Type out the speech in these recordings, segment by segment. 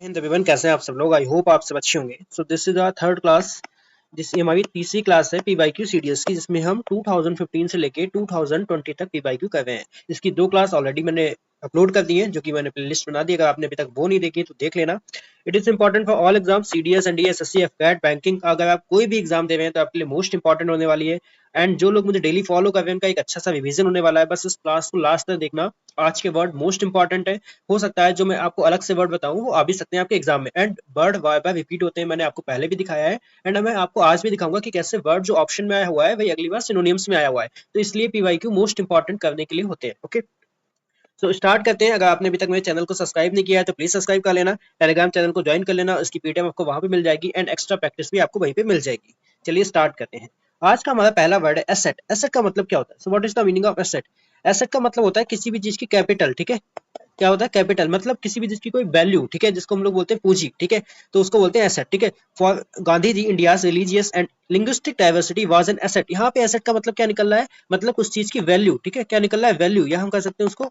Hind everyone, कैसे हैं आप सब लोग। आई होप आप सब अच्छे होंगे। So this is our third class. जिस हमारी तीसरी क्लास है पीवाईक्यू सीडीएस की, जिसमें हम 2015 से लेके 2020 तक पीवाईक्यू कर रहे हैं। इसकी दो क्लास ऑलरेडी मैंने अपलोड कर दी है, जो कि मैंने प्लेलिस्ट बना दी। अगर आपने अभी तक वो नहीं देखी तो देख लेना। It is important for all exam, CDS, NDA, SSC, AFCAT, banking. अगर आप कोई भी एग्जाम दे रहे हैं तो आपके लिए मोस्ट इंपॉर्टेंट होने वाली है। एंड जो लोग मुझे डेली फॉलो कर रहे हैं उनका एक अच्छा सा रिवीजन होने वाला है। बस इस क्लास को लास्ट तक देखना। आज के वर्ड मोस्ट इंपॉर्टेंट है। हो सकता है जो मैं आपको अलग से वर्ड बताऊं वो आ भी सकते हैं आपके एग्जाम में। And word bar bar repeat होते हैं, मैंने आपको पहले भी दिखाया है। एंड मैं आपको आज भी दिखाऊंगा कि कैसे वर्ड जो ऑप्शन में आया हुआ है वही अगली बार सिनोनिम्स में आया हुआ है। तो इसलिए पीवाईक्यू मोस्ट इंपॉर्टेंट करने के लिए होते हैं। ओके, सो स्टार्ट करते हैं। अगर आपने अभी तक मेरे चैनल को सब्सक्राइब नहीं किया है तो प्लीज सब्सक्राइब कर लेना। टेलीग्राम चैनल को ज्वाइन कर लेना, उसकी पीडीएफ आपको वहां पे मिल जाएगी एंड एक्स्ट्रा प्रैक्टिस भी आपको वहीं पे मिल जाएगी। चलिए स्टार्ट करते हैं। आज का हमारा पहला वर्ड है एसेट। एसेट का मतलब क्या होता है? So what is the meaning of asset? Asset का मतलब होता है किसी भी चीज की कैपिटल। ठीक है, क्या होता है कैपिटल? मतलब किसी भी चीज की कोई वैल्यू, ठीक है, जिसको हम लोग बोलते हैं पूंजी। ठीक है, तो उसको बोलते हैं एसेट। ठीक है, for Gandhi ji India's religious and linguistic diversity was an asset. यहाँ पे एसेट का मतलब क्या निकल रहा है? मतलब उस चीज की वैल्यू। ठीक है, क्या निकल रहा है? वैल्यू। या हम कह सकते हैं उसको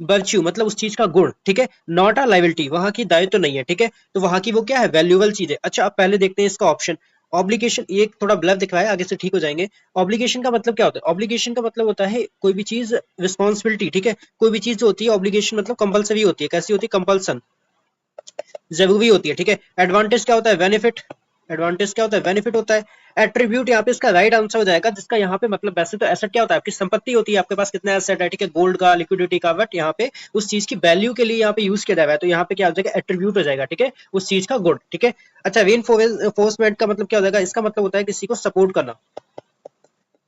वर्च्यू, मतलब उस चीज का गुण। ठीक है, नॉट अ लाइबिलिटी, वहां की दायित्व तो नहीं है। ठीक है, तो वहां की वो क्या है? वैल्यूएबल चीज है। अच्छा, अब पहले देखते हैं इसका ऑप्शन। ऑब्लिगेशन, ये थोड़ा ब्लर दिख रहा है, आगे से ठीक हो जाएंगे। ऑब्लिगेशन का मतलब क्या होता है? ऑब्लिगेशन का मतलब होता है कोई भी चीज, रिस्पॉन्सिबिलिटी। ठीक है, कोई भी चीज जो होती है ऑब्लिगेशन मतलब कंपलसरी होती है। कैसी होती है? कंपल्सन, जरूरी होती है। ठीक है, एडवांटेज क्या होता है? बेनिफिट। एडवांटेज क्या होता है? बेनिफिट होता है। एट्रीब्यूट यहाँ पे इसका राइट आंसर हो जाएगा, जिसका यहाँ पे मतलब वैसे तो एसेट क्या होता है? आपकी संपत्ति होती है, आपके पास कितना एसेट है। ठीक है, गोल्ड का, लिक्विडिटी का, बट यहाँ पे उस चीज की वैल्यू के लिए यहाँ पे यूज किया जा रहा है, तो यहाँ पे क्या हो जाएगा? एट्रीब्यूट हो जाएगा। ठीक है, उस चीज का गुड। ठीक है, अच्छा, रीइंफोर्समेंट का मतलब क्या हो जाएगा? इसका मतलब होता है किसी को सपोर्ट करना।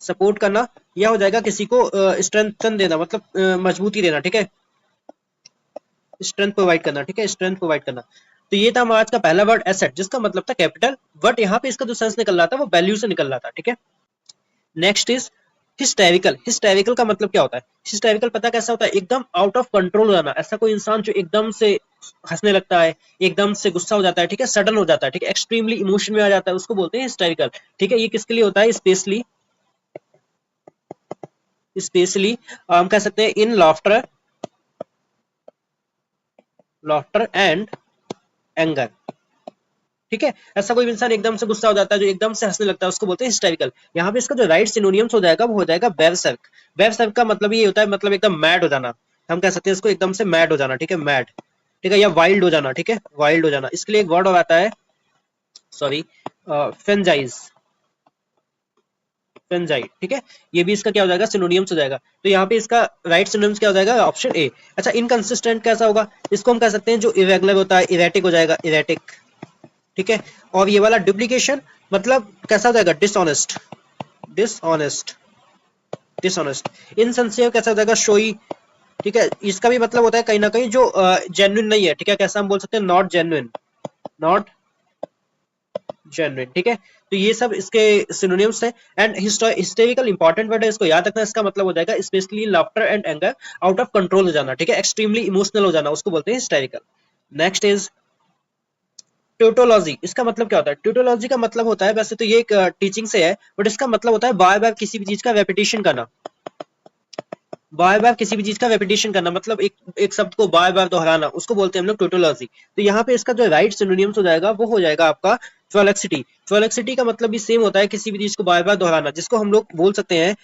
सपोर्ट करना, यह हो जाएगा किसी को स्ट्रेंथन देना, मतलब मजबूती देना। ठीक है, स्ट्रेंथ प्रोवाइड करना। ठीक है, स्ट्रेंथ प्रोवाइड करना। तो ये था हमारा आज का पहला वर्ड एसेट, जिसका मतलब था कैपिटल। बट यहाँ पे इसका जो सेंस निकल रहा था वो वैल्यू से निकल रहा था। ठीक है, नेक्स्ट इज हिस्टेरिकल। हिस्टेरिकल का मतलब क्या होता है? हिस्टेरिकल पता कैसा होता है? एकदम आउट ऑफ कंट्रोल हो जाना। ऐसा कोई इंसान जो एकदम से हंसने लगता है, एकदम से गुस्सा हो जाता है। ठीक है, सडन हो जाता है। ठीक है, एक्सट्रीमली इमोशन में आ जाता है, उसको बोलते हैं हिस्टेरिकल। ठीक है, ये किसके लिए होता है? स्पेशली, स्पेशली हम कह सकते हैं इन लाफ्टर, लाफ्टर एंड एंगर। ठीक है, ऐसा कोई इंसान एकदम से गुस्सा हो जाता है, जो एकदम से हंसने लगता है, उसको बोलते हैं हिस्टेरिकल। यहाँ पे इसका जो राइट सिनोनियम्स हो जाएगा वो हो जाएगा बेरसर्क। बेरसर्क का मतलब ये होता है, मतलब एकदम मैड हो जाना। हम कह सकते हैं इसको एकदम से मैड हो जाना। ठीक है, मैड। ठीक है, या वाइल्ड हो जाना। ठीक है, वाइल्ड हो जाना। इसके लिए एक वर्ड और आता है, सॉरी, फेंजाइज, फेंजाइड। ठीक है, ये भी इसका क्या हो जाएगा? सिनोनियम्स हो जाएगा। तो यहाँ पे इसका राइट सिनोनियम्स क्या हो जाएगा? Option A. अच्छा, इनकंसिस्टेंट कैसा होगा? इसको हम कह सकते हैं जो इरेगुलर होता है, इरेटिक हो जाएगा, इरेटिक। ठीक है, और ये वाला डुप्लीकेशन मतलब कैसा हो जाएगा? Dishonest, dishonest, dishonest. इनसिंसियर कैसा हो जाएगा? शोई। ठीक है, इसका भी मतलब होता है कहीं ना कहीं जो जेन्युइन नहीं है। ठीक है, कैसा हम बोल सकते हैं? Not genuine, not genuine. ठीक है, तो ये सब इसके सिनोनिम्स है। एंड हिस्टेरिकल इंपॉर्टेंट वर्ड है, इसको याद रखना। इसका मतलब हो जाएगा specially laughter and anger, out of control हो जाना। ठीक है, एक्सट्रीमली इमोशनल हो जाना, उसको बोलते हैं हिस्टेरिकल। Next is tautology. इसका मतलब क्या होता है? ट्यूटोलॉजी का मतलब होता है, वैसे तो ये एक टीचिंग से है, बट इसका मतलब होता है बार बार किसी भी चीज का रेपिटेशन करना। बार बार किसी भी चीज का रेपिटेशन करना, मतलब एक शब्द को बार बार दोहराना, उसको बोलते हैं हम लोग ट्यूटोलॉजी। तो यहाँ पे इसका जो राइट सिनोनिम्स हो जाएगा वो हो जाएगा आपका प्रोलेक्सिटी। प्रोलेक्सिटी का मतलब भी सेम होता है, किसी भी चीज को बार बार दोहराना, जिसको हम लोग बोल सकते हैं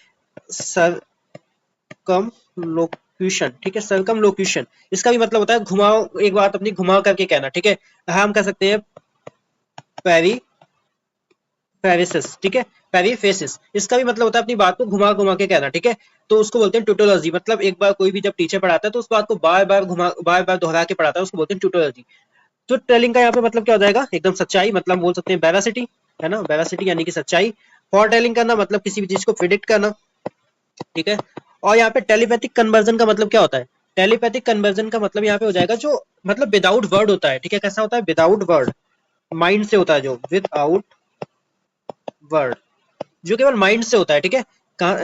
सरकमलोक्यूशन। ठीक है, सरकमलोक्यूशन। इसका भी मतलब होता है घुमाओ, एक बात अपनी घुमा करके कहना। ठीक है, हम कह सकते हैं पेरी पेरिसिस। ठीक है, पेरीफेसिस। इसका भी मतलब होता है अपनी बात को घुमा घुमा के कहना। ठीक है, तो उसको बोलते हैं ट्यूटोलॉजी। मतलब एक बार कोई भी जब टीचर पढ़ाता है तो उस बात को बार बार घुमा, बार बार दोहरा के पढ़ाता है, उसको बोलते हैं ट्यूटोलॉजी। तो टेलिंग का यहाँ पे मतलब क्या हो जाएगा? एकदम सच्चाई, मतलब बोल सकते हैं वेरासिटी, है ना, वेरासिटी यानी कि सच्चाई। फॉर टेलिंग करना मतलब किसी भी चीज को प्रिडिक्ट करना। ठीक है, और यहाँ पे टेलीपैथिक कन्वर्जन का मतलब क्या होता है? टेलीपैथिक कन्वर्जन का मतलब यहाँ पे हो जाएगा जो मतलब विदाउट वर्ड होता है। ठीक है, कैसा होता है? विदाउट वर्ड, माइंड से होता है, जो विदाउट वर्ड, जो केवल माइंड से होता है। ठीक है,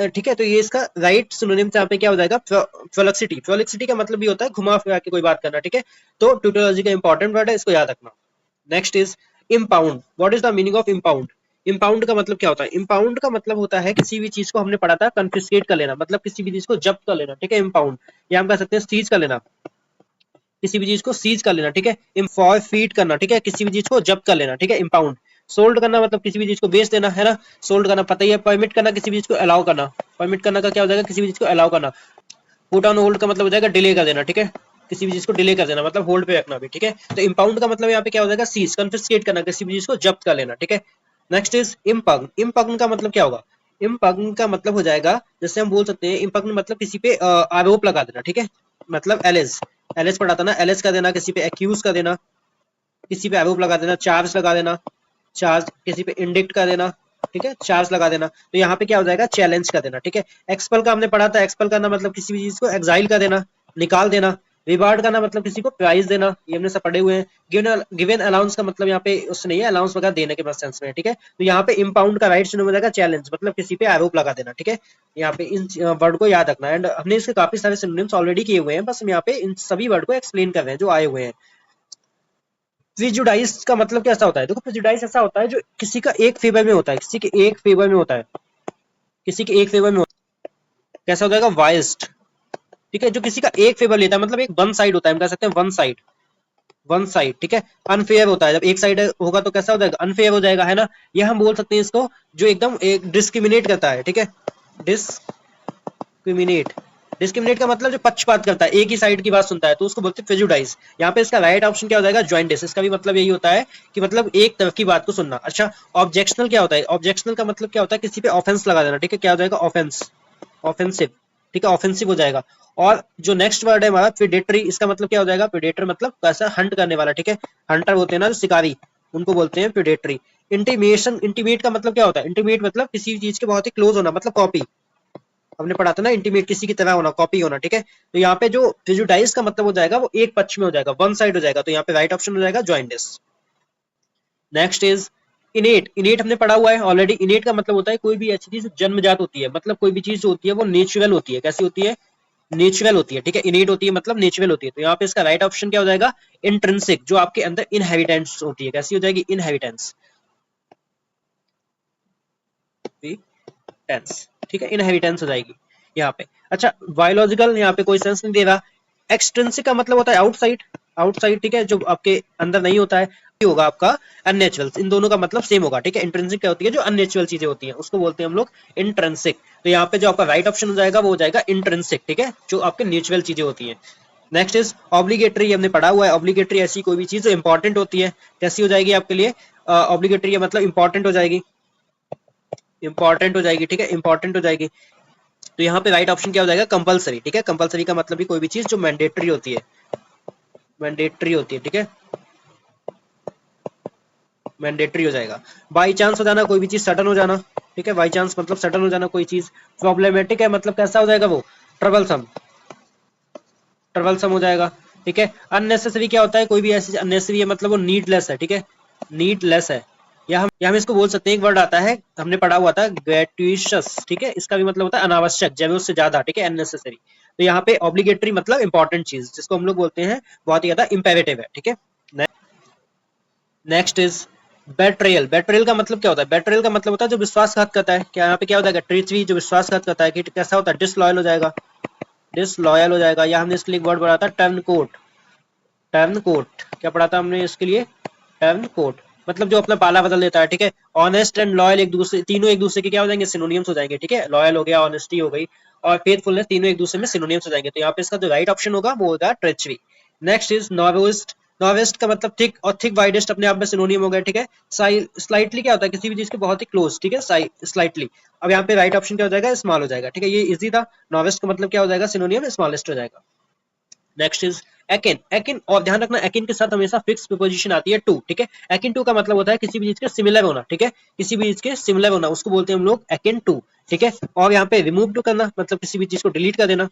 ठीक है, तो ये इसका राइट सिनोनिम यहाँ पे क्या हो जाएगा? प्रोलेक्सिटी। प्रोलेक्सिटी का मतलब भी होता है घुमा फिरा के कोई बात करना। ठीक है, तो ट्यूटोलॉजी का इंपॉर्टेंट वर्ड है, इसको याद रखना। Next is impound. What is the meaning of impound? Impound का मतलब क्या होता है? इम्पाउंड का मतलब होता है किसी भी चीज को, हमने पढ़ा था, कन्फिस्केट कर लेना, मतलब किसी भी चीज को जब्त कर लेना। ठीक है, इम्पाउंड, या हम कह सकते हैं सीज कर लेना। किसी भी चीज को सीज कर लेना, ठीक है। फॉरफीट करना, ठीक है, किसी भी चीज को जब्त कर लेना, ठीक है। इम्पाउंड, सोल्ड करना मतलब किसी भी चीज को बेच देना, है ना। सोल्ड करना पता ही है। परमिट करना किसी भी चीज को अलाउ करना, परमिट करना का क्या हो जाएगा, किसी भी चीज को अलाउ करना। पुट ऑन होल्ड का मतलब हो जाएगा डिले कर देना, ठीक है, किसी भी चीज को डिले कर देना मतलब होल्ड पे रखना भी, ठीक है। तो इम्पाउंड का मतलब यहाँ पे क्या हो जाएगा, सीज, कन्फिस्केट करना, किसी भी चीज को जब्त कर लेना, ठीक है। नेक्स्ट इज इम्पग्न, इम्पग्न का मतलब क्या होगा, इम्पग्न का मतलब हो जाएगा, जैसे हम बोल सकते हैं इम्पग्न मतलब किसी पे आरोप लगा देना, ठीक है। मतलब एलेज, एलेज पढ़ा था ना, एलेज कर देना, किसी पे एक्यूज कर देना, किसी पे आरोप लगा देना, चार्ज लगा देना, चार्ज किसी पे इंडिक्ट कर देना, ठीक है, चार्ज लगा देना। तो यहाँ पे क्या हो जाएगा, चैलेंज कर देना, ठीक है। एक्सपेल का हमने पढ़ा था, एक्सपेल करना मतलब किसी भी चीज को एग्जाइल कर देना, निकाल देना। रिवार्ड करना मतलब किसी को प्राइज देना, ये हमने सब पढ़े हुए हैं। गिवन अलाउंस का मतलब यहाँ पे उससे नहीं है, अलाउंस वगैरह देने के सेंस में, ठीक है। तो यहाँ पे इम्पाउंड का राइट हो जाएगा चैलेंज, मतलब किसी पे आरोप लगा देना, ठीक है। यहाँ पे इन वर्ड को याद रखना। एंड हमने इसके काफी सारे सिनोनिम्स ऑलरेडी किए हुए हैं, बस हम यहाँ पे इन सभी वर्ड को एक्सप्लेन कर रहे हैं जो आए हुए हैं। प्रिजुडाइज का मतलब कैसा होता है, देखो प्रिजुडाइज ऐसा होता है जो किसी का एक फेवर में होता है, किसी के एक फेवर में होता है, किसी के एक फेवर में होता है। कैसा हो जाएगा, वाइस्ड, ठीक है, जो किसी का एक फेवर लेता है, मतलब एक वन साइड होता है, हम कह सकते हैं वन साइड, वन साइड, ठीक है। अनफेयर होता है, जब एक साइड होगा तो कैसा हो जाएगा, अनफेयर हो जाएगा, है ना। यह हम बोल सकते हैं इसको जो एकदम एक डिस्क्रिमिनेट करता है, ठीक है, डिस्क्रिमिनेट, डिस्क्रिमिनेट का मतलब जो पक्षपात करता है, एक ही साइड की बात सुनता है, तो उसको बोलते हैं प्रेजुडाइज। यहाँ पे इसका राइट ऑप्शन क्या हो जाएगा, जॉइंडिस। इसका भी मतलब यही होता है कि मतलब एक तरफ की बात को सुनना। अच्छा, ऑब्जेक्शनल क्या होता है, ऑब्जेक्शनल का मतलब क्या होता है, किसी पे ऑफेंस लगा देना, ठीक है, क्या हो जाएगा, ऑफेंस, ऑफेंसिव, ठीक है, ऑफेंसिव हो जाएगा। और जो नेक्स्ट वर्ड है हमारा प्रेडेटरी, इसका मतलब क्या हो जाएगा, प्रेडेटर मतलब कैसा, हंट करने वाला, ठीक है। हंटर होते हैं ना जो शिकारी, उनको बोलते हैं प्रेडेटरी। इंटीमेशन, इंटीमेट का मतलब क्या होता है, इंटीमेट मतलब किसी चीज के बहुत ही क्लोज होना, मतलब कॉपी, हमने पढ़ा था ना, इंटीमेट किसी की तरह होना, कॉपी होना, ठीक है। तो यहाँ पे जो प्रेजुडाइज का मतलब हो जाएगा वो एक पक्ष में हो जाएगा, वन साइड हो जाएगा, तो यहाँ पे राइट ऑप्शन हो जाएगा जॉइंडिस। नेक्स्ट इज इनेट, इनेट हमने पढ़ा हुआ है ऑलरेडी। इनेट का मतलब होता है कोई भी ऐसी चीज जन्मजात होती है, मतलब कोई भी चीज जो होती है वो नेचुरल होती है, कैसी होती है, नेचुरल होती है, ठीक है। इनेट होती है मतलब नेचुरल होती है, तो यहाँ पे इसका राइट ऑप्शन क्या हो जाएगा, इंट्रिंसिक, जो आपके अंदर इनहेरिटेंस होती है, कैसी हो जाएगी, इनहेरिटेंस, टेंस, ठीक है, इनहेरिटेंस हो जाएगी यहाँ पे। अच्छा, बायोलॉजिकल यहाँ पे कोई सेंस नहीं दे रहा। एक्सट्रिंसिक का मतलब होता है आउटसाइड, आउटसाइड, ठीक है, जो आपके अंदर नहीं होता है, ये होगा आपका अननेचुरल। इन दोनों का मतलब सेम होगा, ठीक है। इंट्रिंसिक क्या होती है, जो अननेचुरल चीजें होती हैं, उसको बोलते हैं हम लोग इंट्रिंसिक। तो यहाँ पे जो आपका राइट ऑप्शन हो जाएगा वो हो जाएगा इंट्रिंसिक, ठीक है, जो आपके नेचुरल चीजें होती हैं। नेक्स्ट इज ऑब्लिगेटरी, हमने पढ़ा हुआ है। ऑब्लिगेटरी ऐसी कोई भी चीज जो इंपॉर्टेंट होती है, कैसी हो जाएगी आपके लिए, ऑब्लिगेटरी मतलब इंपॉर्टेंट हो जाएगी, इंपॉर्टेंट हो जाएगी, ठीक है, इंपॉर्टेंट हो जाएगी। तो यहाँ पे राइट ऑप्शन क्या हो जाएगा, कंपलसरी, ठीक है। कंपलसरी का मतलब भी कोई भी चीज जो मैंडेटरी होती है, मैंडेटरी होती है, ठीक है, मैंडेटरी हो जाएगा। बाई चांस हो जाना, कोई भी चीज सडन हो जाना, ठीक है, बाई चांस मतलब सडन हो जाना कोई चीज। प्रॉब्लमेटिक है मतलब कैसा हो जाएगा वो, ट्रबलसम, ट्रबलसम हो जाएगा, ठीक है। अननेसेसरी क्या होता है, कोई भी ऐसी अननेसेसरी है मतलब वो नीडलेस है, ठीक है, नीडलेस है। या हम इसको बोल सकते हैं, एक वर्ड आता है हमने पढ़ा हुआ था, ग्रेट्यूशियस, ठीक है, इसका भी मतलब होता है अनावश्यक, जरूरत से ज्यादा, ठीक है, अननेसेसरी। तो यहाँ पे ऑब्लिगेटरी मतलब इंपॉर्टेंट चीज, जिसको हम लोग बोलते हैं बहुत ही ज्यादा इंपेरेटिव है, ठीक है। नेक्स्ट इज बेट्रेयल, बेट्रेयल का मतलब क्या होता है, बेट्रेयल का मतलब होता है जो विश्वासघात करता है। क्या यहाँ पे क्या हो जाएगा, ट्रीचरी, जो विश्वासघात करता है, कि कैसा होता है, डिसलॉयल हो जाएगा, डिसलॉयल हो जाएगा। या हमने इसके लिए एक वर्ड पढ़ा था, टर्न कोट, टर्न कोट, क्या पढ़ा था हमने इसके लिए, टर्न कोट, मतलब जो अपना पाला बदल देता है, ठीक है। ऑनेस्ट एंड लॉयल एक दूसरे, तीनों एक दूसरे के क्या हो जाएंगे, सिनोनियम्स हो जाएंगे, ठीक है। लॉयल हो गया, ऑनेस्टी हो गई और फेथफुलनेस, तीनों एक दूसरे में सिनोनिम्स हो जाएंगे। तो यहाँ पे इसका जो राइट ऑप्शन होगा वो होगा ट्रेचरी। नेक्स्ट इज नॉवेस्ट, नॉवेस्ट का मतलब थिक, और थिक वाइडेस्ट अपने आप में सिनोनियम हो गया, ठीक है। स्लाइटली क्या होता है, किसी भी चीज के बहुत ही क्लोज, ठीक है, स्लाइटली। अब यहाँ पे राइट ऑप्शन क्या हो जाएगा, स्मॉल हो जाएगा, ठीक है, ये इजी था। नॉवेस्ट का मतलब क्या हो जाएगा, सिनोनियम स्मॉलेस्ट हो जाएगा। नेक्स्ट इज एकिन, एकिन, और ध्यान रखना एकिन के साथ हमेशा फिक्स प्रीपोजिशन आती है टू, ठीक है। एकिन टू का मतलब होता है किसी भी चीज के सिमिलर होना, ठीक है, किसी भी चीज के सिमिलर होना, उसको बोलते हैं हम लोग एकिन टू, ठीक है। और यहाँ पे रिमूव टू करना मतलब किसी भी चीज को डिलीट कर देना,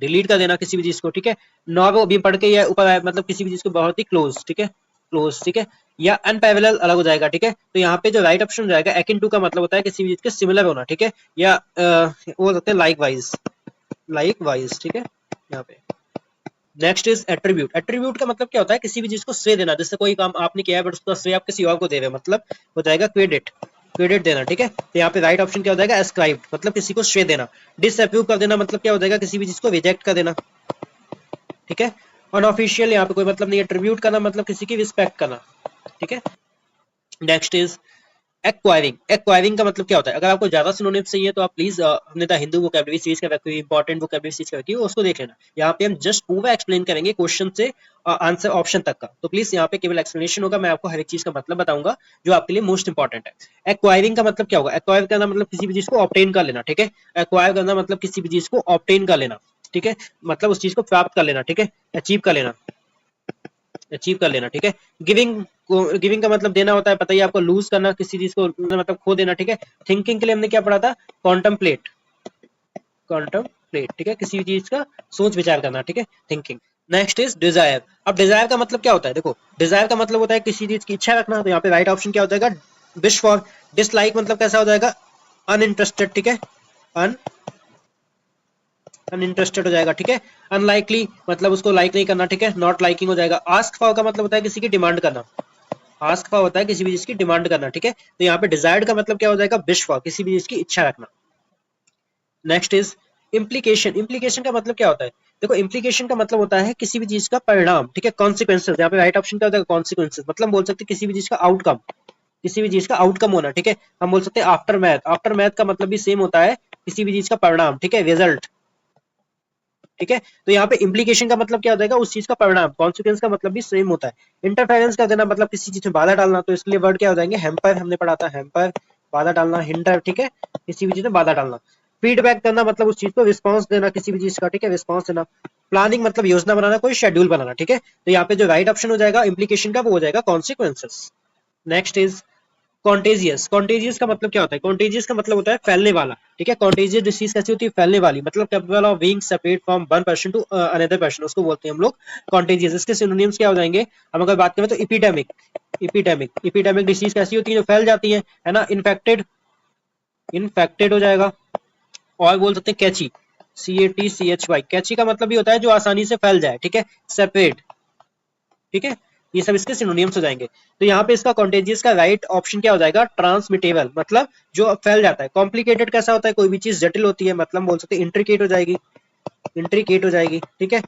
डिलीट कर देना किसी भी चीज को, ठीक है। नॉव भी पढ़ के या ऊपर आया मतलब किसी भी चीज को बहुत ही क्लोज, ठीक है, क्लोज, ठीक है। या अनपैरेलल अलग हो जाएगा, ठीक है। तो यहाँ पे जो राइट ऑप्शन हो जाएगा एकिन टू का मतलब होता है किसी भी चीज के सिमिलर होना, ठीक है, या वो हो सकते हैं लाइक वाइज, लाइक वाइज, ठीक है, यहाँ पे। नेक्स्ट इज एट्रीब्यूट, एट्रीब्यूट का मतलब क्या होता है, किसी भी चीज को श्रेय देना, जैसे कोई काम आपने किया है बट उसका श्रेय आप किसी और को दे रहे हैं, मतलब हो जाएगा क्रेडिट, क्रेडिट देना, ठीक है। तो यहाँ पे राइट ऑप्शन क्या हो जाएगा, एस्क्राइब, मतलब किसी को श्रेय देना। डिसअप्रूव कर देना मतलब क्या हो जाएगा, किसी भी चीज को रिजेक्ट कर देना, ठीक है। अनऑफिशियल यहाँ पे कोई मतलब नहीं है, ट्रिब्यूट करना मतलब किसी की रिस्पेक्ट करना, ठीक है। Next is acquiring. एक्वायरिंग का मतलब क्या होता है? अगर आपको ज्यादा सिनोनिम्स चाहिए तो आप प्लीज हमने द हिंदू वोकैबुलरी सीरीज का कोई इंपॉर्टेंट वोकैबुलरी सीरीज का रखी है, उसको देख लेना। यहाँ पे हम जस्ट पूरा एक्सप्लेन करेंगे क्वेश्चन से आंसर ऑप्शन तक का, तो प्लीज यहाँ पे केवल एक्सप्लेनेशन होगा, मैं आपको हर एक चीज का मतलब बताऊंगा जो आपके लिए मोस्ट इंपॉर्टेंट है। एक्वायरिंग का मतलब क्या होगा? एक्वायर करना मतलब किसी भी चीज को ऑब्टेन कर लेना, ठीक है। एक्वायर करना मतलब किसी भी चीज को ऑब्टेन कर लेना, ठीक है, मतलब उस चीज को प्राप्त कर लेना, ठीक है, अचीव कर लेना, अचीव कर लेना, ठीक है। गिविंग गिविंग का मतलब देना होता है, पता ही आपको, लूज करना किसी चीज को मतलब खो देना, ठीक है। थिंकिंग के लिए हमने क्या पढ़ा था? कॉन्टम्पलेट, कॉन्टम्पलेट, ठीक है, किसी भी चीज का सोच विचार करना, ठीक है, थिंकिंग। Next is desire. अब डिजायर का मतलब क्या होता है? देखो, डिजायर का मतलब होता है किसी चीज की इच्छा रखना, तो यहाँ पे राइट ऑप्शन क्या हो जाएगा? Wish for. डिसलाइक मतलब कैसा हो जाएगा? अनइंटरेस्टेड, ठीक है, अन अनइंटरेस्टेड हो जाएगा, ठीक है। अनलाइकली मतलब उसको लाइक नहीं करना, ठीक है, नॉट लाइकिंग हो जाएगा। आस्क फॉर का मतलब होता है किसी की डिमांड करना, आस्क फॉर होता है किसी भी चीज की डिमांड करना, ठीक है। तो यहाँ पे डिजायर्ड का मतलब क्या हो जाएगा? विश फॉर, किसी भी चीज की इच्छा रखना। Next is implication. इम्प्लीकेशन का मतलब क्या होता है? देखो, इम्प्लीकेशन का मतलब होता है किसी भी चीज का परिणाम, ठीक है, कॉन्सिक्वेंसेस। यहाँ पे राइट ऑप्शन क्या होता है? कॉन्सिक्वेंसेस मतलब बोल सकते हैं किसी भी चीज का आउटकम, किसी भी चीज का आउटकम होना, ठीक है। हम बोल सकते हैं आफ्टर मैथ। आफ्टर मैथ का मतलब भी सेम होता है, किसी भी चीज का परिणाम, ठीक है, रिजल्ट, ठीक है। तो यहाँ पे इम्प्लीकेशन का मतलब क्या हो जाएगा? उस चीज का परिणाम। कॉन्सिक्वेंस का मतलब भी सेम होता है। इंटरफेरेंस का देना मतलब किसी चीज में बाधा डालना, तो इसके लिए वर्ड क्या हो जाएंगे? हैम्पर, हमने पढ़ा था हैम्पर, बाधा डालना, हिंडर, ठीक है, किसी भी चीज में बाधा डालना। फीडबैक करना मतलब उस चीज को रिस्पॉन्स देना, किसी भी चीज का, ठीक है, रिस्पॉन्स देना। प्लानिंग मतलब योजना बनाना, कोई शेड्यूल बनाना, ठीक है। तो यहाँ पे जो राइट ऑप्शन हो जाएगा इम्प्लीकेशन का, वो हो जाएगा consequences. Next is contagious. Contagious का मतलब क्या होता है? कॉन्टेजियस का मतलब होता है फैलने वाला, ठीक है। कॉन्टेजियस डिसीज कैसी होती है? फैलने वाली, मतलब capable of being separate from one person to another person, उसको बोलते हैं हम लोग कॉन्टेजियस। इसके सिनोनिम्स क्या हो जाएंगे? हम अगर बात करें तो इपिडेमिक। इपिडेमिक डिसीज कैसी होती है? जो फैल जाती है ना। इन्फेक्टेड, इन्फेक्टेड हो जाएगा। और बोल सकते हैं कैची, CATCHY। कैची का मतलब भी होता है जो आसानी से फैल जाए, ठीक है, सेपरेट, ठीक है। ये सब इसके सिनोनिम्स हो जाएंगे। तो यहाँ पे इसका कॉन्टेजियस का राइट ऑप्शन क्या हो जाएगा? ट्रांसमिटेबल, मतलब जो फैल जाता है। कॉम्प्लिकेटेड कैसा होता है? कोई भी चीज जटिल होती है, मतलब बोल सकते हैं इंट्रिकेट हो जाएगी, इंट्रिकेट हो जाएगी, ठीक है।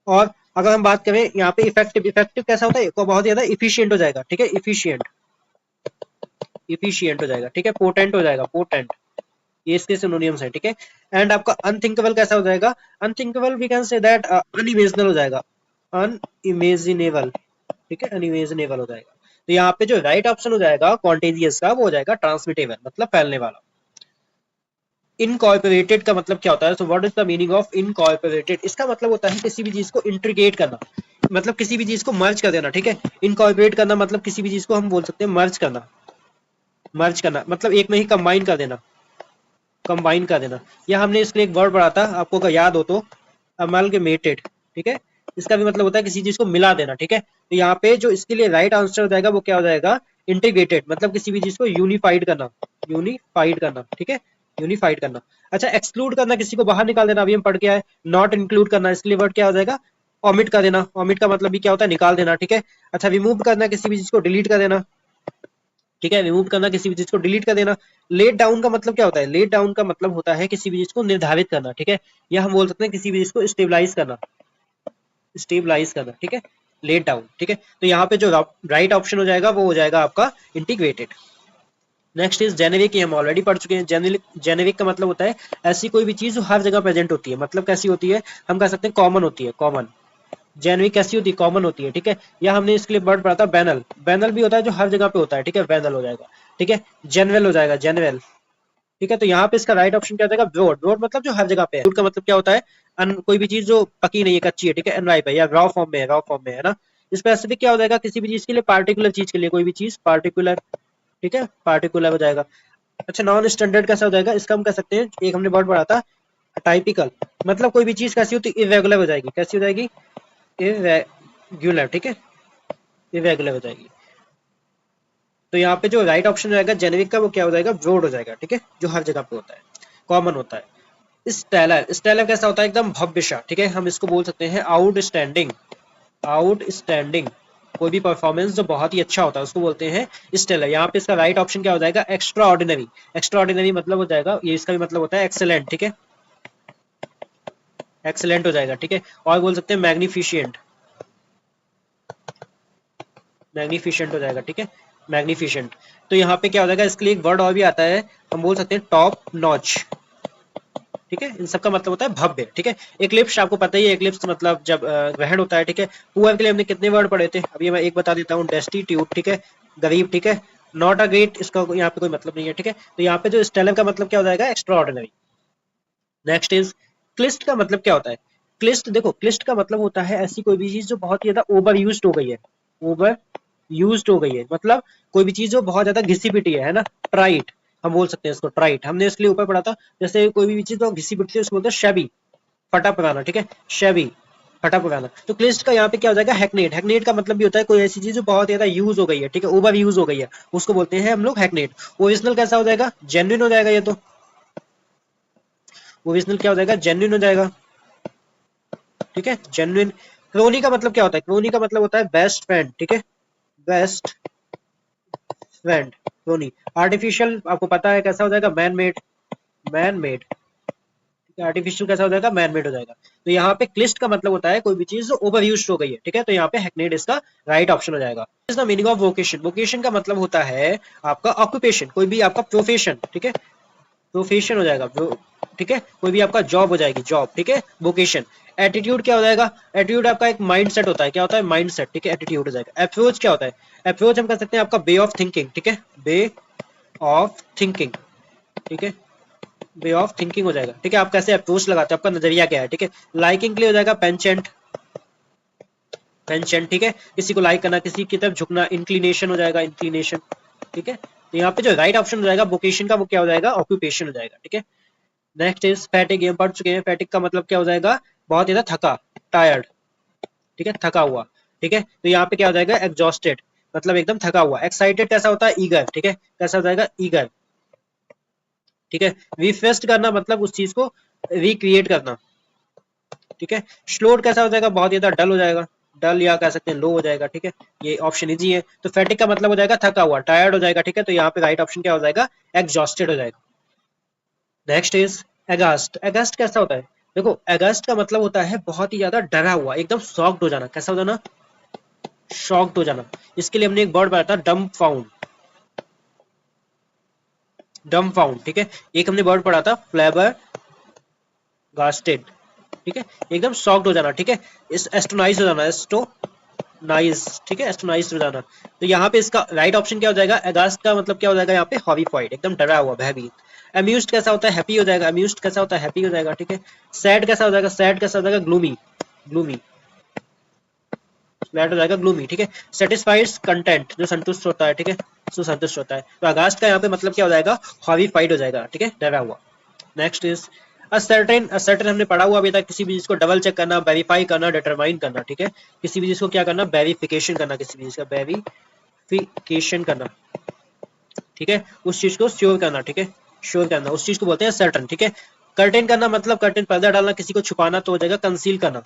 और अगर हम बात करें यहाँ पे इफेक्टिव, इफेक्टिव कैसा होता है? बहुत ज्यादा इफिशियंट हो जाएगा, ठीक है, इफिशियंट, इफिशियंट हो जाएगा, ठीक है। पोटेंट हो जाएगा, पोटेंट, ये इसके सिनोनिम्स है, ठीक है। एंड आपका अनथिंकेबल कैसा हो जाएगा? Unthinkable we can say that unimaginable हो जाएगा, अनइमेजिनेबल, ठीक है, अनइमेजिनेबल हो जाएगा। तो यहाँ पे जो राइट ऑप्शन हो जाएगा कॉन्टेजियस का, वो हो जाएगा ट्रांसमिटेबल, मतलब फैलने वाला। इनकॉर्पोरेटेड का मतलब क्या होता है? So what is the meaning of incorporated? इसका मतलब होता है किसी भी चीज को इंट्रीगेट करना, मतलब किसी भी चीज को मर्ज कर देना, ठीक है। इनकॉर्पोरेट करना मतलब किसी भी चीज को हम बोल सकते हैं मर्ज करना, मर्ज करना मतलब एक में ही कंबाइन कर देना, कंबाइन कर देना। या हमने इसके लिए एक वर्ड पढ़ा था, आपको अगर याद हो तो, अमलगमेटेड, ठीक है। इसका भी मतलब होता है किसी चीज को मिला देना, ठीक है। तो यहाँ पे जो इसके लिए राइट आंसर हो जाएगा वो क्या हो जाएगा? इंटीग्रेटेड, मतलब किसी भी चीज को यूनिफाइड करना, यूनिफाइड करना, ठीक है, यूनिफाइड करना। अच्छा, एक्सक्लूड करना, किसी को बाहर निकाल देना, अभी हम पढ़ के आए। नॉट इंक्लूड करना, इसके लिए वर्ड क्या हो जाएगा? ओमिट कर देना। ओमिट का मतलब भी क्या होता है? निकाल देना, ठीक है। अच्छा, रिमूव करना, किसी भी चीज को डिलीट कर देना, ठीक है, रिमूव करना, किसी भी चीज को डिलीट कर देना। लेट डाउन का मतलब क्या होता है? लेट डाउन का मतलब होता है किसी भी चीज को निर्धारित करना, ठीक है। या हम बोल सकते हैं किसी भी चीज को स्टेबलाइज करना, स्टेबलाइज करना, ठीक है, लेट डाउन, ठीक है। तो यहाँ पे जो राइट ऑप्शन हो जाएगा वो हो जाएगा आपका इंटीग्रेटेड। नेक्स्ट इज जेनेरिक, हम ऑलरेडी पढ़ चुके हैं। जेनेरिक, जेनेरिक का मतलब होता है ऐसी कोई भी चीज जो हर जगह प्रेजेंट होती है, मतलब कैसी होती है? हम कह सकते हैं कॉमन होती है, कॉमन। जेनरिक कैसी होती है? कॉमन होती है, ठीक है। या हमने इसके लिए वर्ड पढ़ा था बैनल, बैनल भी होता है जो हर जगह पे होता है, ठीक है, बैनल हो जाएगा, ठीक है। जनरल हो जाएगा, जनरल, ठीक है। तो यहाँ पे इसका राइट ऑप्शन क्या हो जाएगा? ब्रॉड। ब्रॉड मतलब जो हर जगह पे है। ब्रूड का मतलब क्या होता है? कोई भी चीज जो पकी नहीं है, कच्ची है, ठीक है, अनराइप है या रॉ फॉर्म में है, रॉ फॉर्म में है ना। स्पेसिफिक क्या हो जाएगा? किसी भी चीज के लिए, पार्टिकुलर चीज के लिए, कोई भी चीज पार्टिकुलर, ठीक है, पार्टिकुलर हो जाएगा। अच्छा, नॉन स्टैंडर्ड कैसा हो जाएगा? इसका हम कह सकते हैं, एक हमने वर्ड पढ़ा था टाइपिकल, मतलब कोई भी चीज कैसी होती है? इरेगुलर हो जाएगी, कैसी हो जाएगी? इरेगुलर, ठीक है, इरेगुलर हो जाएगी। तो यहाँ पे जो राइट ऑप्शन रहेगा जेनेरिक का, वो क्या हो जाएगा? ब्रॉड हो जाएगा, ठीक है, जो हर जगह पे होता है, कॉमन होता है। स्टेलर, स्टेलर कैसा होता है? एकदम भव्य सा, ठीक है। हम इसको बोल सकते हैं आउटस्टैंडिंग, आउटस्टैंडिंग। कोई भी परफॉर्मेंस जो बहुत ही अच्छा होता है उसको बोलते हैं स्टेलर। यहाँ पे इसका राइट ऑप्शन क्या हो जाएगा? Extra ordinary. एक्स्ट्रा ऑर्डिनरी मतलब हो जाएगा, ये इसका भी मतलब होता है एक्सेलेंट, ठीक है, एक्सेलेंट हो जाएगा, ठीक है। और बोल सकते हैं मैग्निफिशिएंट, मैग्निफिशेंट हो जाएगा, ठीक है, मैग्निफिशेंट। तो यहाँ पे क्या हो जाएगा, इसके लिए एक वर्ड और भी आता है, हम बोल सकते हैं टॉप नॉच, ठीक है, इन सबका मतलब होता है भव्य, ठीक है। एक्लिप्स आपको पता ही है, एक्लिप्स मतलब जब ग्रहण होता है, ठीक है। पुअर के लिए हमने कितने वर्ड पढ़े थे, अभी मैं एक बता देता हूँ, डेस्टिट्यूट, ठीक है, गरीब, ठीक है, नॉट अ ग्रेट, इसका यहाँ पे कोई मतलब नहीं है, ठीक है। तो यहाँ पे जो स्टेलर का मतलब क्या हो जाएगा, एक्स्ट्रा ऑर्डिनरी। नेक्स्ट इज क्लिस्ट का मतलब क्या होता है, क्लिस्ट, देखो क्लिस्ट का मतलब होता है ऐसी कोई भी चीज जो बहुत ज्यादा ओवर यूज्ड हो गई है, ओवर यूज्ड हो गई है, मतलब कोई भी चीज जो बहुत ज्यादा घिसी पिटी है ना, ट्राइट, हम बोल सकते हैं इसको ट्राइट, हमने इसके लिए ऊपर पढ़ा था, जैसे कोई भी चीज जो घिसी पिटी है उसको बोलते हैं शैबी, फटा पुराना, ठीक है, शैबी, फटा पुराना। तो क्लिस्ट का यहाँ पे क्या हो जाएगा, हैकनेट, हैकनेट का मतलब भी होता है कोई ऐसी चीज जो बहुत ज्यादा यूज हो गई है, ठीक है, ओवर यूज हो गई है, उसको बोलते हैं हम लोग हैकनेट। ओरिजिनल कैसा हो जाएगा, जेन्युइन हो जाएगा, ये तो ओरिजिनल क्या हो जाएगा, जेन्युइन हो जाएगा, ठीक है, जेन्युइन। क्रोनी का मतलब क्या होता है, क्रोनी का मतलब होता है बेस्ट फ्रेंड, ठीक है, बेस्ट फ्रेंड, क्रोनी। आर्टिफिशियल आपको पता है कैसा हो जाएगा, man made, man made, artificial कैसा हो जाएगा, मैन मेड हो जाएगा। तो यहाँ पे क्लिस्ट का मतलब होता है कोई भी चीज जो ओवर यूज हो गई है, ठीक है, तो यहाँ पे हैकनेड इसका राइट ऑप्शन हो जाएगा। Is the meaning of vocation, vocation का मतलब होता है आपका ऑक्यूपेशन, कोई भी आपका प्रोफेशन, ठीक है, प्रोफेशन हो जाएगा, ठीक है, कोई भी आपका जॉब हो जाएगी, जॉब, ठीक है, वोकेशन। एटीट्यूड क्या हो जाएगा, एटीट्यूड आपका एक माइंड सेट होता है, क्या होता है, माइंड सेट, ठीक है, एटीट्यूड हो जाएगा। अप्रोच क्या होता है, अप्रोच हम कह सकते हैं आपका वे ऑफ थिंकिंग, ठीक है, वे ऑफ थिंकिंग, ठीक है, वे ऑफ थिंकिंग हो जाएगा, ठीक है, आप कैसे अप्रोच लगाते हैं, आपका नजरिया क्या है, ठीक है। लाइकिंग के लिए हो जाएगा पेंचेंट, पेंचेंट, ठीक है, किसी को लाइक करना, किसी की तरफ झुकना, इंक्लिनेशन हो जाएगा, इंक्लिनेशन, ठीक है। तो यहाँ पे जो राइट ऑप्शन हो जाएगा वोकेशन का, वो क्या हो जाएगा, ऑक्यूपेशन हो जाएगा, ठीक है। नेक्स्ट इज फैटिक, ये पढ़ चुके हैं, फैटिक का मतलब क्या हो जाएगा, बहुत ज्यादा थका, टायर्ड, ठीक है, थका हुआ, ठीक है। तो यहाँ पे क्या हो जाएगा, एग्जॉस्टेड, मतलब एकदम थका हुआ। एक्साइटेड कैसा होता है, ईगर, ठीक है, कैसा हो जाएगा, ईगर, ठीक है। रिफ्रेश करना मतलब उस चीज को रिक्रिएट करना, ठीक है। स्लोड कैसा हो जाएगा, बहुत ज्यादा डल हो जाएगा, डल या कह सकते हैं लो हो जाएगा, ठीक है, ये ऑप्शन इजी है। तो फैटिक का मतलब हो जाएगा थका हुआ, टायर्ड हो जाएगा, ठीक है। तो यहाँ पे राइट ऑप्शन क्या हो जाएगा, एग्जॉस्टेड हो जाएगा। नेक्स्ट इज एगास्ट, एगास्ट कैसा होता है, देखो एगास्ट का मतलब होता है बहुत ही ज्यादा डरा हुआ, एकदम शॉक्ड हो जाना, कैसा हो जाना, शॉक्ड हो जाना। इसके लिए हमने एक वर्ड पढ़ा था, डम फाउंड, डम फाउंड, ठीक है। एक हमने वर्ड पढ़ा था, फ्लेवर गास्टेड, ठीक है, एकदम शॉक्ड हो जाना, ठीक है। इस एस्टोनाइज हो जाना, एस्टोनाइज, ठीक है, एस्टोनाइज हो जाना। तो यहाँ पे इसका राइट ऑप्शन क्या हो जाएगा, एगास्ट का मतलब क्या हो जाएगा यहाँ पे, हॉरिफाइड, एकदम डरा हुआ, भयभीत। अम्यूज्ड कैसा होता है, हैप्पी हो जाएगा, अम्यूज्ड कैसा होता है, हैप्पी हो जाएगा, ठीक है। सैड कैसा हो जाएगा, सैड कैसा हो जाएगा, ग्लूमी, ग्लूमी, सैड हो जाएगा, ग्लूमी, ठीक है। सेटिस्फाइड, कंटेंट, जो संतुष्ट होता है, ठीक है, जो संतुष्ट होता है। तो अगास्ट का यहाँ पे मतलब क्या हो जाएगा, हॉरिफाइड हो जाएगा, ठीक है, डरा हुआ। नेक्स्ट इज असर्टेन, असर्टेन हमने पढ़ा हुआ अभी तक, किसी भी चीज को डबल चेक करना, वेरीफाई करना, डिटरमाइन करना, ठीक है, किसी भी चीज को क्या करना, वेरिफिकेशन करना, किसी भी चीज का वेरिफिकेशन करना, ठीक है, उस चीज को श्योर करना, ठीक है, श्योर करना, उस चीज को बोलते हैं सर्टन, ठीक है। कर्टेन करना मतलब कर्टेन पर्दा डालना, किसी को छुपाना, तो हो जाएगा कंसील करना,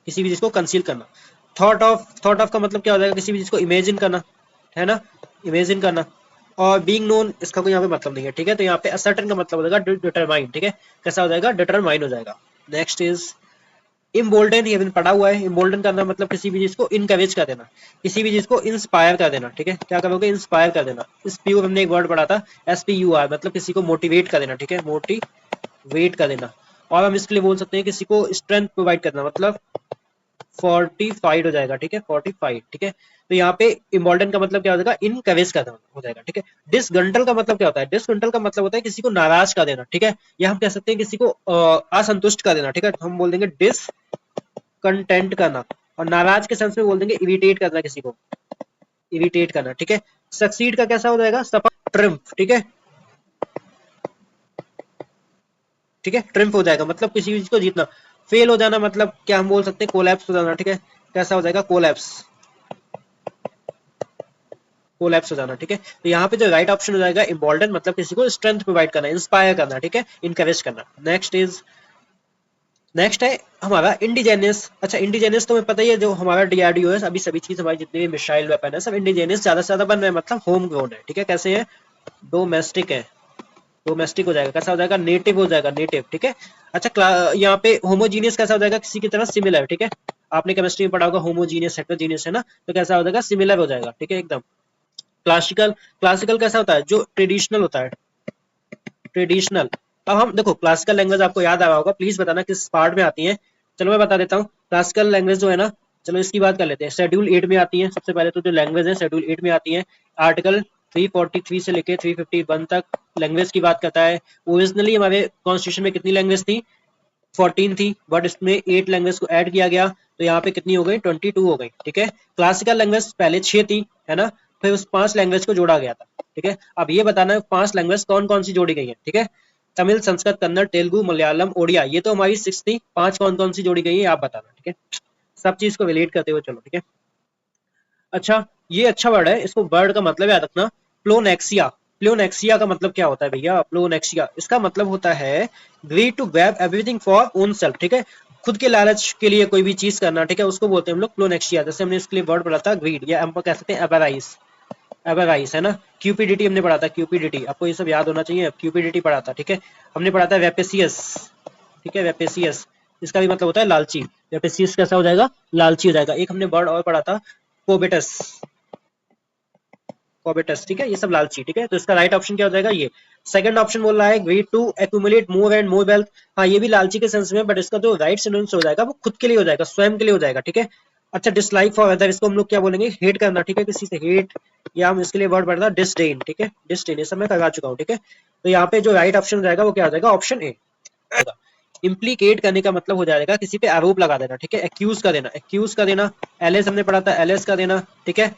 किसी भी चीज को कंसील करना। थॉट ऑफ, थॉट ऑफ का मतलब क्या हो जाएगा, किसी भी चीज को इमेजिन करना, है ना, इमेजिन करना। और बीइंग नोन, इसका कोई यहाँ पे मतलब नहीं है, ठीक है। तो यहाँ पे असर्टन का मतलब हो जाएगा डिटरमाइन, ठीक है, कैसा हो जाएगा, डिटरमाइन हो जाएगा। नेक्स्ट इज इम्बोल्डन, ये पढ़ा हुआ है, इम्बोल्डन करना मतलब किसी भी चीज को इनकरेज कर देना, किसी भी चीज को इंस्पायर कर देना, ठीक है, क्या करोगे, इंस्पायर कर देना। स्प्यूर हमने एक वर्ड पढ़ा था, SPUR, मतलब किसी को मोटिवेट कर देना, ठीक है, मोटिवेट कर देना। और हम इसके लिए बोल सकते हैं किसी को स्ट्रेंथ प्रोवाइड करना, मतलब फोर्टिफाइड हो जाएगा, ठीक है, फोर्टिफाइड, ठीक है। तो यहाँ पे इम्बोल्डन का मतलब क्या हो जाएगा, इनकरेज करना हो जाएगा, ठीक है। डिसग्रंटल का मतलब क्या होता है, डिसग्रंटल का मतलब होता है किसी को नाराज कर देना, ठीक है, या हम कह सकते हैं किसी को असंतुष्ट कर देना, ठीक है, हम बोल देंगे डिसकंटेंट करना। और नाराज के सेंस में बोल देंगे इरिटेट करना, किसी को इरिटेट करना, ठीक है। सक्सीड का कैसा हो जाएगा, सफल, ट्रिम्फ, ठीक है, ठीक है, ट्रिम्फ हो जाएगा, मतलब किसी चीज को जीतना। फेल हो जाना मतलब क्या हम बोल सकते हैं, कोलैप्स हो जाना, ठीक है, कैसा हो जाएगा, कोलैप्स, कोलैप्स हो जाना, ठीक है। तो यहाँ पे जो राइट ऑप्शन हो जाएगा इम्बोल्डन, मतलब किसी को स्ट्रेंथ प्रोवाइड करना, इंस्पायर करना, ठीक है, इनकरेज करना। नेक्स्ट इज, नेक्स्ट है हमारा इंडिजेनियस। अच्छा, इंडिजेनियस तो हमें पता ही है, जो हमारा DRDO है, अभी सभी चीज हमारी जितनी भी मिसाइल वेपन है सब इंडिजेनियस ज्यादा से ज्यादा बन रहे हैं, मतलब होम ग्रोन है, ठीक है, कैसे है, डोमेस्टिक है, डोमेस्टिक हो जाएगा, कैसा हो जाएगा, नेटिव हो जाएगा, नेटिव, ठीक है। अच्छा, यहाँ पे होमोजीनियस कैसा हो जाएगा, किसी की तरह सिमिलर, ठीक है, आपने केमिस्ट्री में पढ़ा होगा होमोजीनियस हेटेरोजीनियस है ना, तो कैसा हो जाएगा, सिमिलर हो जाएगा, ठीक है एकदम। क्लासिकल, क्लासिकल कैसा होता है, जो ट्रेडिशनल होता है, ट्रेडिशनल। अब हम देखो क्लासिकल लैंग्वेज आपको याद आ रहा होगा, प्लीज बताना किस पार्ट में आती है। चलो मैं बता देता हूँ, क्लासिकल लैंग्वेज जो है ना, चलो इसकी बात कर लेते हैं, शेड्यूल 8 में आती है। सबसे पहले तो जो लैंग्वेज है शेड्यूल 8 में आती है। आर्टिकल 343 से लेके 351 तक लैंग्वेज की बात करता है। ओरिजिनली हमारे कॉन्स्टिट्यूशन में कितनी लैंग्वेज थी, 14 थी, बट इसमें 8 लैंग्वेज को ऐड किया गया, तो यहाँ पे कितनी हो गई, 22 हो गई, ठीक है। क्लासिकल लैंग्वेज पहले 6 थी, है ना, फिर उस 5 लैंग्वेज को जोड़ा गया था, ठीक है। अब ये बताना है 5 लैंग्वेज कौन कौन सी जोड़ी गई है, ठीक है। तमिल, संस्कृत, कन्नड़, तेलुगु, मलयालम, ओडिया, ये तो हमारी 6 थी, 5 कौन कौन सी जोड़ी गई है आप बताना, ठीक है। सब चीज को रिलेट करते हुए चलो, ठीक है। अच्छा, ये अच्छा वर्ड है, इसको वर्ड का मतलब याद रखना, प्लोनेक्सिया। प्लोनेक्सिया का मतलब क्या होता है भैया, प्लोनेक्सिया इसका मतलब होता है greed to grab everything for own self, ठीक है। खुद के लालच के लिए कोई भी चीज करना, ठीक है, उसको बोलते हैं हम लोग प्लोनेक्सिया। जैसे हमने इसके लिए वर्ड पढ़ा था ग्रीड, या हम कह सकते हैं एवराइज, एवराइज है ना। क्यूपिडिटी हमने पढ़ा था, क्यूपिडिटी आपको ये सब याद होना चाहिए, क्यूपिडिटी पढ़ा था, ठीक है। हमने पढ़ा था वेपेसियस, ठीक है, वेपेसियस, इसका भी मतलब होता है लालची। वेपेसियस कैसा हो जाएगा, लालची हो जाएगा। एक हमने वर्ड और पढ़ा था कोबेटस, कोबेटस, ठीक है, ये सब लालची, ठीक है। तो इसका राइट ऑप्शन क्या हो जाएगा, ये सेकंड ऑप्शन बोल रहा है greed to accumulate more and more wealth. हाँ, ये भी लालची के सेंस में, बट इसका जो राइट सिनोनिम्स हो जाएगा वो खुद के लिए हो जाएगा, स्वयं के लिए हो जाएगा, ठीक है। अच्छा, डिसलाइक फॉर अदर, इसको हम लोग क्या बोलेंगे, हेट करना, ठीक है, किसी से हेट, या हम इसके लिए वर्ड पढ़ना डिसडेन, ठीक है, डिसडेन, ये सब मैं करवा चुका हूँ, ठीक है। तो यहाँ पे जो राइट ऑप्शन हो जाएगा वो क्या हो जाएगा, ऑप्शन ए। इम्प्लीकेट करने का मतलब हो जाएगा किसी पे आरोप लगा देना, ठीक है। एक्यूज का देना, एक्यूज का देना, एलएस हमने पढ़ा था, एलएस का देना, ठीक है।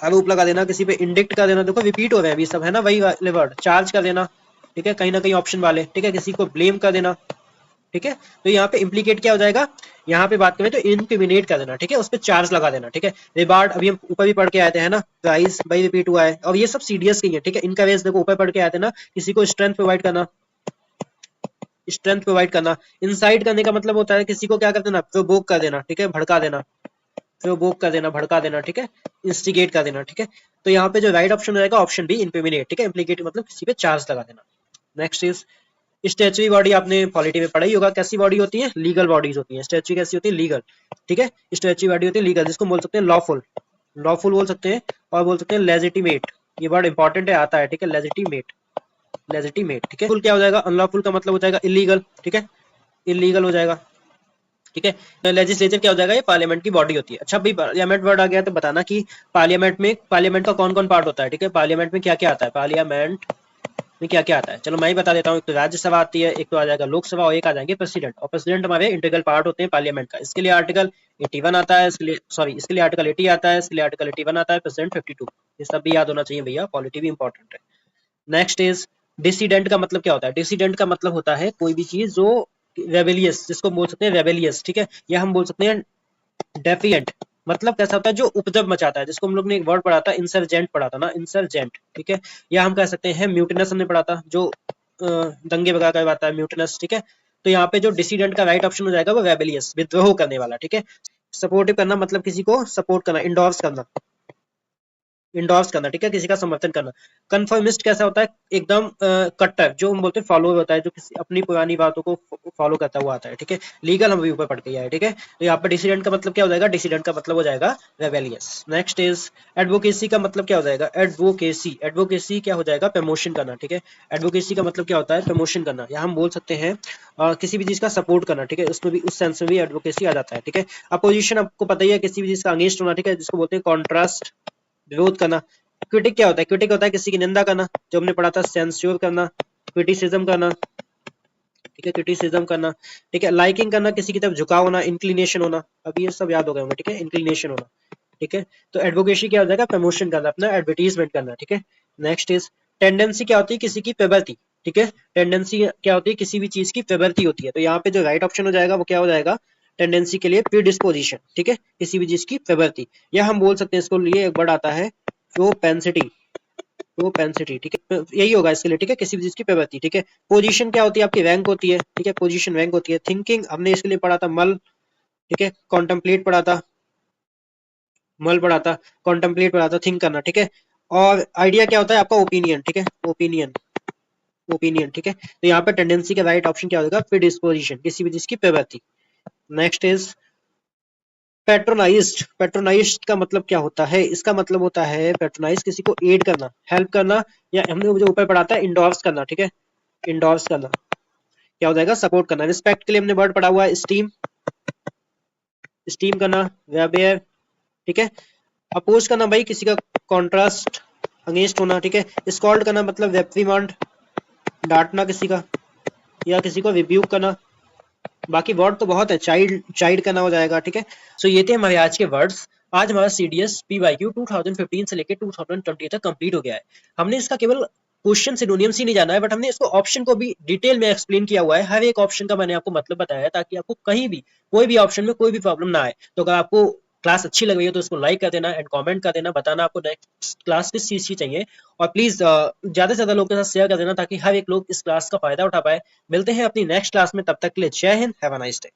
आरोप लगा देना किसी पे, इंडिक्ट का देना, देखो रिपीट हो रहे हैं अभी सब, है ना, वही वाले वर्ड। चार्ज का देना, ठीक है, कहीं ना कहीं ऑप्शन वाले, ठीक है, किसी को ब्लेम कर देना, ठीक है। तो यहाँ पे इम्प्लीकेट क्या हो जाएगा, यहाँ पे बात करें तो इनक्रिमिनेट कर देना, ठीक है, उस पर चार्ज लगा देना, ठीक है। रिवार्ड अभी हम ऊपर भी पढ़ के आए थे, है ना, प्राइस बाई रिपीट हुआ है, और ये सब सीडीएस की है, ठीक है। इनकरेज देखो ऊपर पढ़ के आए थे ना, किसी को स्ट्रेंथ प्रोवाइड करना, स्ट्रेंथ प्रोवाइड करना। इंसाइट करने का मतलब होता है किसी को क्या कर देना, प्रोवोक कर देना, ठीक है, भड़का देना, प्रोवोक कर देना, भड़का देना, ठीक है, इंस्टिगेट कर देना, ठीक है। तो यहाँ पे जो राइट ऑप्शन रहेगा ऑप्शन बी, इंक्रिमिनेट, ठीक है। इम्प्लीकेट मतलब किसी पे चार्ज लगा देना। नेक्स्ट इज स्टैच्यूरी बॉडी, आपने पॉलिटी में पढ़ा ही होगा, कैसी बॉडी होती है, लीगल बॉडीज होती है। स्टैच्यू कैसी होती है, लीगल, ठीक है। स्टैच्यू बॉडी होती है लीगल, जिसको बोल सकते हैं लॉफुल, लॉफुल बोल सकते हैं, और बोल सकते हैं लेजिटिमेट, ये वर्ड इंपॉर्टेंट है, आता है, ठीक है, लेजिटिमेट, लेजिटिमेट, ठीक है। फुल क्या हो जाएगा, अनलॉफुल का मतलब हो जाएगा इलीगल, ठीक है, इलीगल हो जाएगा, ठीक है। लेजिस्लेचर क्या हो जाएगा, ये पार्लियामेंट की बॉडी होती है। अच्छा भाई, पार्लियामेंट वर्ड आ गया तो बताना कि पार्लियामेंट में, पार्लियामेंट का कौन कौन पार्ट होता है, ठीक है, पार्लियामेंट में क्या क्या आता है, पार्लियामेंट में क्या क्या आता है। चलो मैं ही बता देता हूँ, एक तो राज्यसभा आती है, एक तो आ जाएगा लोकसभा, और एक आ जाएंगे प्रेसिडेंट। और प्रेसिडेंट हमारे इंटीग्रल पार्ट होते हैं पार्लियामेंट का। इसके लिए आर्टिकल 81 आता है, इसके लिए सॉरी, इसके लिए आर्टिकल 80 आता है, इसके लिए आर्टिकल 81 आता है, प्रेसिडेंट 52। ये सब भी याद होना चाहिए भैया, पॉलिटी भी इंपॉर्टेंट है। नेक्स्ट इज डिसीडेंट का मतलब क्या होता है, डिसीडेंट का मतलब होता है कोई भी चीज जो रेबेलियस, जिसको बोल सकते हैं रेबेलियस, ठीक है, या हम बोल सकते हैं डेफिएंट, मतलब कैसा होता है जो उपद्रव मचाता है, जिसको हम लोग ने एक वर्ड पढ़ा था इंसर्जेंट, पढ़ा था ना, इंसर्जेंट, ठीक है। या हम कह सकते हैं म्यूटिनस, हमने पढ़ा था, जो दंगे वगैरह करवाता है, म्यूटिनस, ठीक है। तो यहाँ पे जो डिसीडेंट का राइट ऑप्शन हो जाएगा वो रेबेलियस, विद्रोह करने वाला, ठीक है। सपोर्टिव करना मतलब किसी को सपोर्ट करना, इंडोर्स करना, इंडोर्स करना, ठीक है, किसी का समर्थन करना। कंफर्मिस्ट कैसा होता है, एकदम कट्टर, जो हम बोलते हैं फॉलोअर होता है, जो किसी अपनी पुरानी बातों को फॉलो करता हुआ आता है, ठीक है। लीगल हम अभी ऊपर पढ़ के आए, ठीक है। तो यहाँ पर डिसीडेंट का मतलब क्या हो जाएगा, डिसीडेंट का मतलब हो जाएगा रेबेलियस। नेक्स्ट इज एडवोकेसी का मतलब क्या हो जाएगा, एडवोकेसी, एडवोकेसी क्या हो जाएगा, प्रमोशन करना, ठीक है। एडवोकेसी का मतलब क्या होता है, प्रमोशन करना, या हम बोल सकते हैं किसी भी चीज का सपोर्ट करना, ठीक है, उसमें भी, उस सेंस में भी एडवोकेसी आ जाता है, ठीक है। अपोजिशन आपको पता ही है, किसी भी चीज का अगेंस्ट होना, ठीक है, जिसको बोलते हैं कॉन्ट्रास्ट, विरोध करना। क्रिटिक क्या होता है, क्रिटिक होता है किसी की निंदा करना, जो हमने पढ़ा था सेंस्योर करना, क्रिटिसिज्म करना, ठीक है, क्रिटिसिज्म करना, ठीक है। लाइकिंग करना, किसी की तरफ झुकाव होना, इंक्लिनेशन होना, अभी ये सब याद हो गए होंगे, ठीक है, इंक्लिनेशन होना, ठीक है। तो एडवोकेसी क्या हो जाएगा, प्रमोशन करना, अपना एडवर्टीजमेंट करना, ठीक है। नेक्स्ट इज टेंडेंसी, क्या होती है किसी की प्रवृत्ति, ठीक है। टेंडेंसी क्या होती है, किसी भी चीज की प्रवृत्ति होती है। तो यहाँ पे जो राइट ऑप्शन हो जाएगा वो क्या हो जाएगा, टेंडेंसी के लिए प्रीडिस्पोजिशन, ठीक है, किसी भी चीज की प्रवृत्ति, या हम बोल सकते हैं इसको लिए एक वर्ड आता है प्रोपेंसिटी, प्रोपेंसिटी, ठीक है, यही होगा इसके लिए, ठीक है, किसी भी चीज की प्रवृत्ति, ठीक है। पोजीशन क्या होती है, आपकी रैंक होती है, ठीक है, पोजीशन रैंक होती है। थिंकिंग हमने इसके लिए पढ़ा था मल, ठीक है, कॉन्टेम्पलेट पढ़ा था, मल पढ़ा था, कॉन्टेम्पलेट पढ़ा था, थिंक करना, ठीक है। और आइडिया क्या होता है आपका, ओपिनियन, ठीक है, ओपिनियन, ओपिनियन, ठीक है। तो यहाँ पे टेंडेंसी का राइट ऑप्शन क्या होगा, प्रीडिस्पोजिशन, किसी भी चीज की प्रवृत्ति। नेक्स्ट इज पैट्रोनाइज्ड, पैट्रोनाइज्ड का मतलब क्या होता है? इसका मतलब होता है पैट्रोनाइज किसी को एड करना, हेल्प करना, या हमने जो ऊपर पढ़ा था इंडोर्स करना, ठीक है, इंडोर्स करना क्या हो जाएगा? सपोर्ट करना। रिस्पेक्ट के लिए हमने वर्ड पढ़ा हुआ है स्टीम, स्टीम करना, वेयर, ठीक है। अपोज करना भाई किसी का कॉन्ट्रास्ट, अगेंस्ट होना, ठीक है। स्कॉल्ड करना मतलब रेप्रिमांड, डांटना किसी का, या किसी को रिब्यूक करना। बाकी वर्ड तो बहुत है, चाइल्ड, चाइल्ड करना हो जाएगा, ठीक है। सो ये थे हमारे आज के वर्ड्स। आज हमारा सीडीएस पीवाईक्यू 2015 से लेकर 2020 तक कंप्लीट हो गया है। हमने इसका केवल क्वेश्चन सिनोनियम्स ही नहीं जाना है, बट हमने इसको ऑप्शन को भी डिटेल में एक्सप्लेन किया हुआ है। हर एक ऑप्शन का मैंने आपको मतलब बताया है, ताकि आपको कहीं भी कोई भी ऑप्शन में कोई भी प्रॉब्लम ना आए। तो अगर आपको क्लास अच्छी लग रही है तो इसको लाइक कर देना एंड कमेंट कर देना, बताना आपको नेक्स्ट क्लास किस चीज की चाहिए, और प्लीज ज्यादा से ज्यादा लोगों के साथ शेयर कर देना, ताकि हर एक लोग इस क्लास का फायदा उठा पाए। मिलते हैं अपनी नेक्स्ट क्लास में, तब तक के लिए जय Hind, have a nice day.